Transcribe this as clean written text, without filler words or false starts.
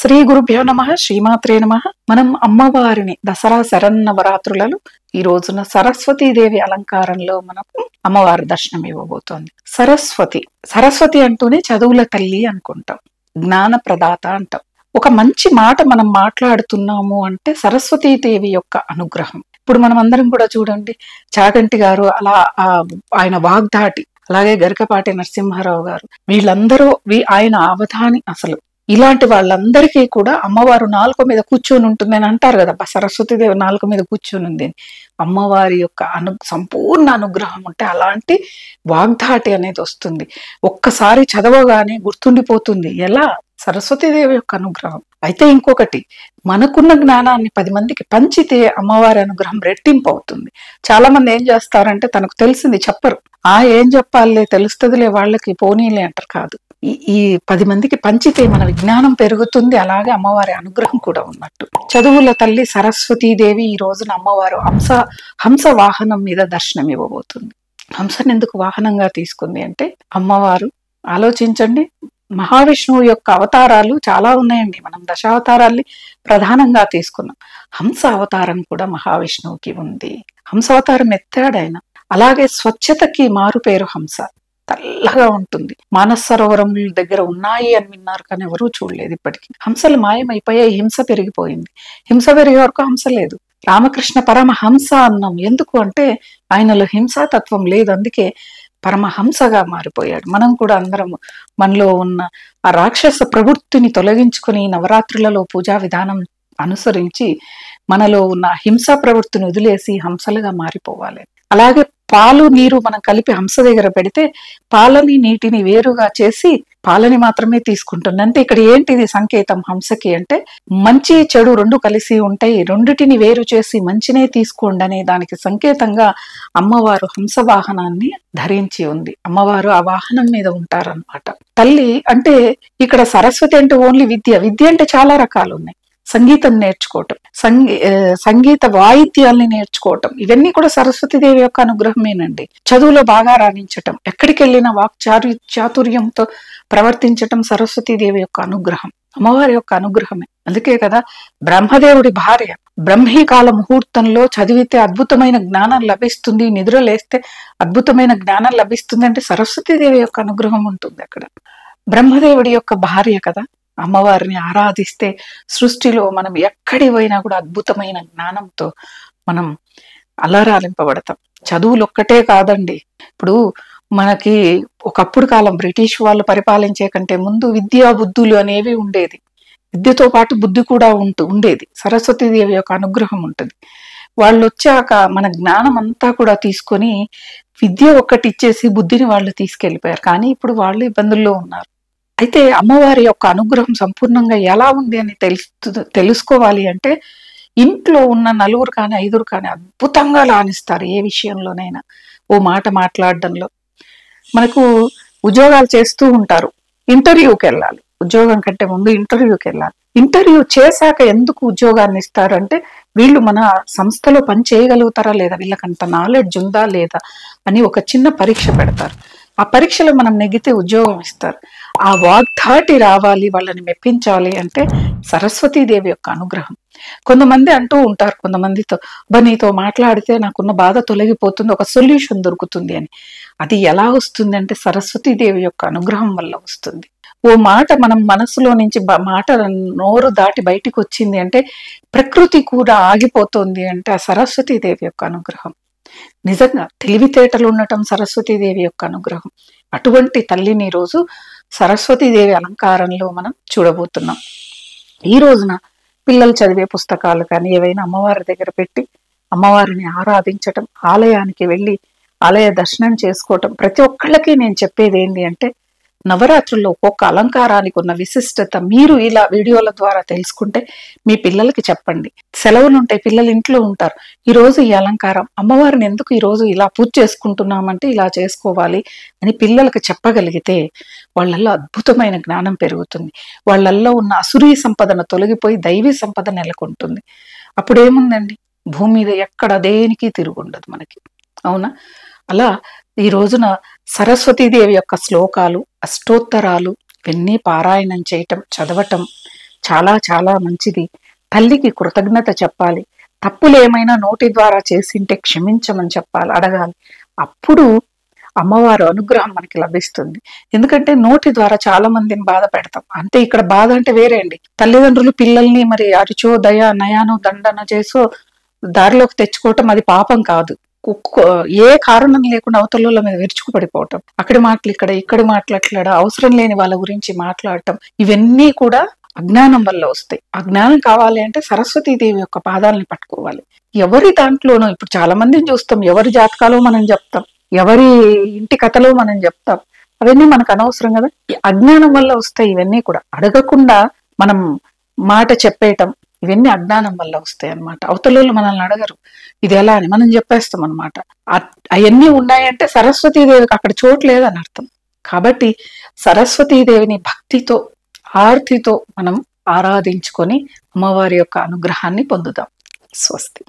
శ్రీ గురుభ్యో నమః శ్రీమాత్రే నమః. మనం అమ్మవారిని దసరా శరన్నవరాత్రులలో ఈ రోజున సరస్వతీదేవి అలంకారంలో మనకు అమ్మవారి దర్శనం ఇవ్వబోతోంది. సరస్వతి అంటూనే చదువుల తల్లి అనుకుంటాం, జ్ఞాన ప్రదాత అంటాం. ఒక మంచి మాట మనం మాట్లాడుతున్నాము అంటే సరస్వతీదేవి యొక్క అనుగ్రహం. ఇప్పుడు మనం అందరం కూడా చూడండి, చాగంటి గారు అలా ఆయన వాగ్దాటి, అలాగే గరికపాటి నరసింహారావు గారు, వీళ్ళందరూ ఆయన అవధాని. అసలు ఇలాంటి వాళ్ళందరికీ కూడా అమ్మవారు నాలుక మీద కూర్చొని ఉంటుంది అని అంటారు కదా, సరస్వతీదేవి నాలుక మీద కూర్చొని ఉంది. అమ్మవారి యొక్క సంపూర్ణ అనుగ్రహం ఉంటే అలాంటి వాగ్దాటి అనేది వస్తుంది. ఒక్కసారి చదవగానే గుర్తుండిపోతుంది. ఎలా? సరస్వతీదేవి యొక్క అనుగ్రహం. అయితే ఇంకొకటి, మనకున్న జ్ఞానాన్ని 10 మందికి పంచితే అమ్మవారి అనుగ్రహం రెట్టింపు అవుతుంది. చాలా మంది ఏం చేస్తారంటే తనకు తెలిసింది చెప్పరు. ఏం చెప్పాలే, తెలుస్తుందిలే వాళ్ళకి, పోనీలే అంటారు. కాదు, ఈ 10 మందికి పంచితే మన విజ్ఞానం పెరుగుతుంది. అలాగే అమ్మవారి అనుగ్రహం కూడా ఉన్నట్టు. చదువుల తల్లి సరస్వతీదేవి ఈ రోజున అమ్మవారు హంస వాహనం మీద దర్శనం ఇవ్వబోతుంది. హంసను ఎందుకు వాహనంగా తీసుకుంది అంటే, అమ్మవారు ఆలోచించండి, మహావిష్ణువు యొక్క అవతారాలు చాలా ఉన్నాయండి. మనం దశావతారాల్ని ప్రధానంగా తీసుకున్నాం. హంస అవతారం కూడా మహావిష్ణువుకి ఉంది. హంస అవతారం ఎత్తాడు ఆయన. అలాగే స్వచ్ఛతకి మారు పేరు హంస. తెల్లగా ఉంటుంది. మానస సరోవరం దగ్గర ఉన్నాయి అని విన్నారు, కానీ ఎవరూ చూడలేదు ఇప్పటికీ. హంసలు మాయమైపోయాయి, హింస పెరిగిపోయింది. హింస పెరిగే వరకు హంస లేదు. రామకృష్ణ పరమహంస అన్నాం. ఎందుకు అంటే ఆయనలో హింసాతత్వం లేదు, అందుకే పరమహంసగా మారిపోయాడు. మనం కూడా అందరము మనలో ఉన్న ఆ రాక్షస ప్రవృత్తిని తొలగించుకుని నవరాత్రులలో పూజా విధానం అనుసరించి మనలో ఉన్న హింసా ప్రవృత్తిని వదిలేసి హంసలుగా మారిపోవాలి. అలాగే పాలు నీరు మనం కలిపి హంస దగ్గర పెడితే పాలని నీటిని వేరుగా చేసి పాలని మాత్రమే తీసుకుంటుంది. అంటే ఇక్కడ ఏంటిది సంకేతం హంసకి అంటే, మంచి చెడు రెండు కలిసి ఉంటాయి, రెండిటిని వేరు చేసి మంచినే తీసుకోండి అనే దానికి సంకేతంగా అమ్మవారు హంస వాహనాన్ని ధరించి ఉంది. అమ్మవారు ఆ వాహనం మీద ఉంటారన్నమాట. తల్లి అంటే ఇక్కడ సరస్వతి అంటే ఓన్లీ విద్య అంటే చాలా రకాలు ఉన్నాయి. సంగీతం నేర్చుకోవటం, సంగీత వాయిద్యాల్ని నేర్చుకోవటం, ఇవన్నీ కూడా సరస్వతీదేవి యొక్క అనుగ్రహమేనండి. చదువులో బాగా రాణించటం, ఎక్కడికి వెళ్ళినా చాతుర్యంతో ప్రవర్తించటం సరస్వతీదేవి యొక్క అనుగ్రహం, అమ్మవారి యొక్క అనుగ్రహమే. అందుకే కదా బ్రహ్మదేవుడి భార్య బ్రహ్మీకాల ముహూర్తంలో చదివితే అద్భుతమైన జ్ఞానం లభిస్తుంది, నిద్రలేస్తే అద్భుతమైన జ్ఞానం లభిస్తుంది అంటే సరస్వతీదేవి యొక్క అనుగ్రహం ఉంటుంది అక్కడ. బ్రహ్మదేవుడి యొక్క భార్య కదా. అమ్మవారిని ఆరాధిస్తే సృష్టిలో మనం ఎక్కడి పోయినా కూడా అద్భుతమైన జ్ఞానంతో మనం అలరాలింపబడతాం. చదువులు ఒక్కటే కాదండి. ఇప్పుడు మనకి ఒకప్పుడు కాలం బ్రిటిష్ వాళ్ళు పరిపాలించే కంటే ముందు విద్యా బుద్ధులు అనేవి ఉండేది. విద్యతో పాటు బుద్ధి కూడా ఉండేది. సరస్వతీదేవి యొక్క అనుగ్రహం ఉంటుంది. వాళ్ళు వచ్చాక మన జ్ఞానం అంతా కూడా తీసుకొని విద్య ఒక్కటి ఇచ్చేసి బుద్ధిని వాళ్ళు తీసుకెళ్ళిపోయారు. కానీ ఇప్పుడు వాళ్ళు ఇబ్బందుల్లో ఉన్నారు. అయితే అమ్మవారి యొక్క అనుగ్రహం సంపూర్ణంగా ఎలా ఉంది అని తెలుసుకోవాలి అంటే, ఇంట్లో ఉన్న 4 కానీ 5 కానీ అద్భుతంగా రాణిస్తారు ఏ విషయంలోనైనా. ఓ మాట మాట్లాడడంలో, మనకు ఉద్యోగాలు చేస్తూ ఉంటారు, ఇంటర్వ్యూకి వెళ్ళాలి. ఉద్యోగం కంటే ముందు ఇంటర్వ్యూకి వెళ్ళాలి. ఇంటర్వ్యూ చేశాక ఎందుకు ఉద్యోగాన్ని ఇస్తారంటే, వీళ్ళు మన సంస్థలో పని చేయగలుగుతారా లేదా, వీళ్ళకంత నాలెడ్జ్ ఉందా లేదా అని ఒక చిన్న పరీక్ష పెడతారు. ఆ పరీక్షలో మనం నెగితే ఉద్యోగం ఇస్తారు. ఆ వాగ్దాటి రావాలి, వాళ్ళని మెప్పించాలి అంటే సరస్వతీదేవి యొక్క అనుగ్రహం. కొంతమంది అంటూ ఉంటారు, కొంతమందితో, నీతో మాట్లాడితే నాకున్న బాధ తొలగిపోతుంది, ఒక సొల్యూషన్ దొరుకుతుంది అని. అది ఎలా వస్తుంది అంటే సరస్వతీదేవి యొక్క అనుగ్రహం వల్ల వస్తుంది. ఓ మాట మనం మనసులో నుంచి మాట నోరు దాటి బయటికి వచ్చింది అంటే ప్రకృతి కూడా ఆగిపోతుంది అంటే ఆ సరస్వతీదేవి యొక్క అనుగ్రహం. నిజంగా తెలివితేటలు ఉండటం సరస్వతీదేవి యొక్క అనుగ్రహం. అటువంటి తల్లిని ఈరోజు సరస్వతీదేవి అలంకారంలో మనం చూడబోతున్నాం. ఈ రోజున పిల్లలు చదివే పుస్తకాలు కానీ ఏవైనా అమ్మవారి దగ్గర పెట్టి అమ్మవారిని ఆరాధించటం, ఆలయానికి వెళ్ళి ఆలయ దర్శనం చేసుకోవటం. ప్రతి ఒక్కళ్ళకి నేను చెప్పేది ఏంటి అంటే, నవరాత్రుల్లో ఒక్కొక్క అలంకారానికి ఉన్న విశిష్టత మీరు ఇలా వీడియోల ద్వారా తెలుసుకుంటే మీ పిల్లలకి చెప్పండి. సెలవులు ఉంటాయి, పిల్లలు ఇంట్లో ఉంటారు, ఈరోజు ఈ అలంకారం, అమ్మవారిని ఎందుకు ఈరోజు ఇలా పూజ చేసుకుంటున్నామంటే ఇలా చేసుకోవాలి అని పిల్లలకు చెప్పగలిగితే వాళ్ళల్లో అద్భుతమైన జ్ఞానం పెరుగుతుంది. వాళ్ళల్లో ఉన్న అసురీ సంపదన తొలగిపోయి దైవీ సంపద నెలకొంటుంది. అప్పుడేముందండి, భూమి మీద ఎక్కడ దేనికి తిరుగుండదు మనకి. అవునా? అలా ఈ రోజున సరస్వతీదేవి యొక్క శ్లోకాలు, అష్టోత్తరాలు ఇవన్నీ పారాయణం చేయటం, చదవటం చాలా చాలా మంచిది. తల్లికి కృతజ్ఞత చెప్పాలి. తప్పులు ఏమైనా నోటి ద్వారా చేసింటే క్షమించమని చెప్పాలి, అడగాలి. అప్పుడు అమ్మవారు అనుగ్రహం మనకి లభిస్తుంది. ఎందుకంటే నోటి ద్వారా చాలా మందిని బాధ పెడతాం. అంటే ఇక్కడ బాధ అంటే వేరే అండి. తల్లిదండ్రులు పిల్లల్ని మరి అరిచో దయా నయానో దండన చేసో దారిలోకి తెచ్చుకోవటం అది పాపం కాదు. ఏ కారణం లేకుండా అవతల మీద విరుచుకుపడిపోవటం, అక్కడి మాటలు ఇక్కడి మాటలు అట్లాడ అవసరం లేని వాళ్ళ గురించి మాట్లాడటం, ఇవన్నీ కూడా అజ్ఞానం వల్ల వస్తాయి. ఆ జ్ఞానం కావాలి అంటే సరస్వతీదేవి యొక్క పాదాలని పట్టుకోవాలి. ఎవరి దాంట్లోనూ ఇప్పుడు చాలా మందిని చూస్తాం, ఎవరి జాతకాలో మనం చెప్తాం, ఎవరి ఇంటి కథలో మనం చెప్తాం. అవన్నీ మనకు అనవసరం కదా. ఈ అజ్ఞానం వల్ల వస్తాయి ఇవన్నీ కూడా. అడగకుండా మనం మాట చెప్పేయటం, ఇవన్నీ అజ్ఞానం వల్ల వస్తాయి అన్నమాట. అవతల మనల్ని అడగరు ఇది ఎలా అని, మనం చెప్పేస్తాం అనమాట. అవన్నీ ఉన్నాయంటే సరస్వతీదేవికి అక్కడ చోటు లేదని అర్థం. కాబట్టి సరస్వతీదేవిని భక్తితో ఆర్తితో మనం ఆరాధించుకొని అమ్మవారి యొక్క అనుగ్రహాన్ని పొందుదాం. స్వస్తి.